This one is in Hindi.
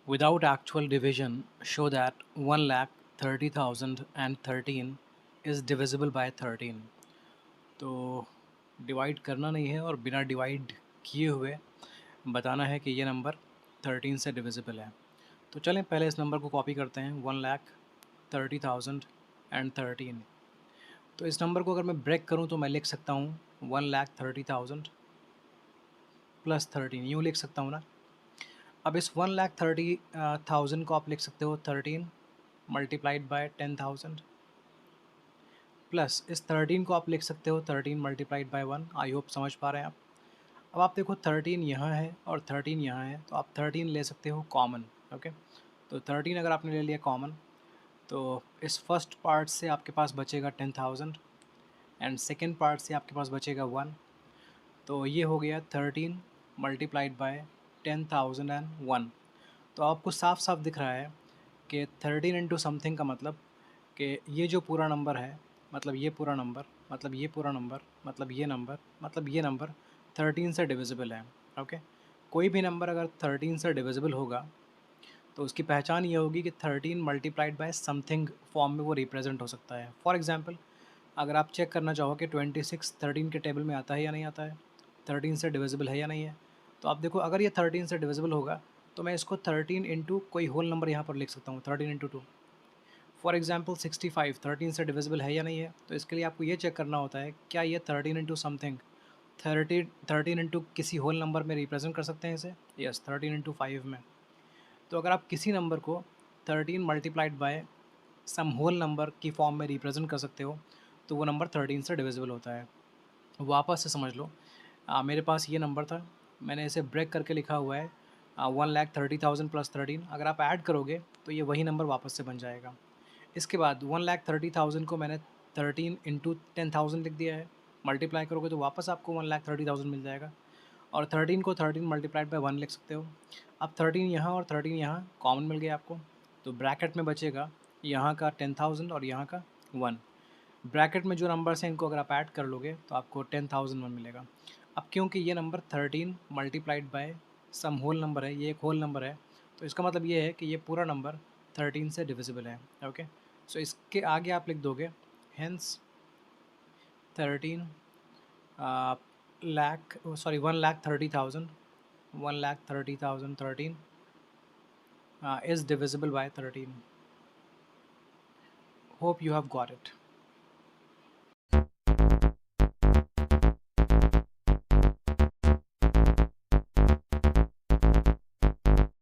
without actual division show that 1,30,013 is divisible by 13। तो डिवाइड करना नहीं है और बिना डिवाइड किए हुए बताना है कि ये नंबर 13 से डिविजिबल है। तो चलें पहले इस नंबर को कॉपी करते हैं, 1,30,013। तो इस नंबर को अगर मैं ब्रेक करूं तो मैं लिख सकता हूं 1,30,000 प्लस 13, यूँ लिख सकता हूँ ना। अब इस 1,30,000 को आप लिख सकते हो 13 मल्टीप्लाइड बाय 10,000 प्लस इस 13 को आप लिख सकते हो 13 मल्टीप्लाइड बाय 1। आई होप समझ पा रहे हैं आप। अब आप देखो 13 यहाँ है और 13 यहाँ है, तो आप 13 ले सकते हो कॉमन। ओके, तो 13 अगर आपने ले लिया कॉमन तो इस फर्स्ट पार्ट से आपके पास बचेगा 10,000 एंड सेकेंड पार्ट से आपके पास बचेगा 1। तो ये हो गया 13 मल्टीप्लाइड बाय 10,001। तो आपको साफ साफ दिख रहा है कि 13 इंटू समथिंग का मतलब कि ये जो पूरा नंबर है, मतलब ये पूरा नंबर, मतलब ये पूरा नंबर, मतलब ये नंबर, मतलब ये नंबर 13 से डिविजिबल है। ओके, कोई भी नंबर अगर 13 से डिविजिबल होगा तो उसकी पहचान ये होगी कि 13 मल्टीप्लाइड बाय समथिंग फॉर्म में वो रिप्रेजेंट हो सकता है। फॉर एग्जांपल, अगर आप चेक करना चाहो कि 26 13 के टेबल में आता है या नहीं आता है, 13 से डिविजिबल है या नहीं है, तो आप देखो अगर ये 13 से डिविजिबल होगा तो मैं इसको 13 इंटू कोई होल नंबर यहाँ पर लिख सकता हूँ, 13 इंटू 2। फॉर एग्जाम्पल 65 13 से डिविजिबल है या नहीं है, तो इसके लिए आपको ये चेक करना होता है क्या ये 13 इंटू समथिंग 13 इंटू किसी होल नंबर में रिप्रेजेंट कर सकते हैं इसे। यस, 13 इंटू 5 में। तो अगर आप किसी नंबर को 13 multiplied by some whole number की फॉर्म में रिप्रेजेंट कर सकते हो तो वो नंबर 13 से डिविजिबल होता है। वापस से समझ लो, मेरे पास ये नंबर था, मैंने इसे ब्रेक करके लिखा हुआ है 1,30,000 प्लस 13। अगर आप ऐड करोगे तो ये वही नंबर वापस से बन जाएगा। इसके बाद 1,30,000 को मैंने 13 इंटू 10,000 लिख दिया है, मल्टीप्लाई करोगे तो वापस आपको 1,30,000 मिल जाएगा। और 13 को 13 मल्टीप्लाइड बाय 1 लिख सकते हो। अब 13 यहाँ और 13 यहाँ कॉमन मिल गया आपको, तो ब्रैकेट में बचेगा यहाँ का 10,000 और यहाँ का 1। ब्रैकेट में जो नंबर्स हैं इनको अगर आप ऐड कर लोगे तो आपको 10,001 मिलेगा। अब क्योंकि ये number 13 multiplied by some whole number है, ये एक होल नंबर है, तो इसका मतलब ये है कि ये पूरा नंबर 13 से डिविजिबल है। ओके, सो इसके आगे आप लिख दोगे hence 13 lakh, sorry 1,30,000, 1,30,013 is divisible by 13. Hope you have got it.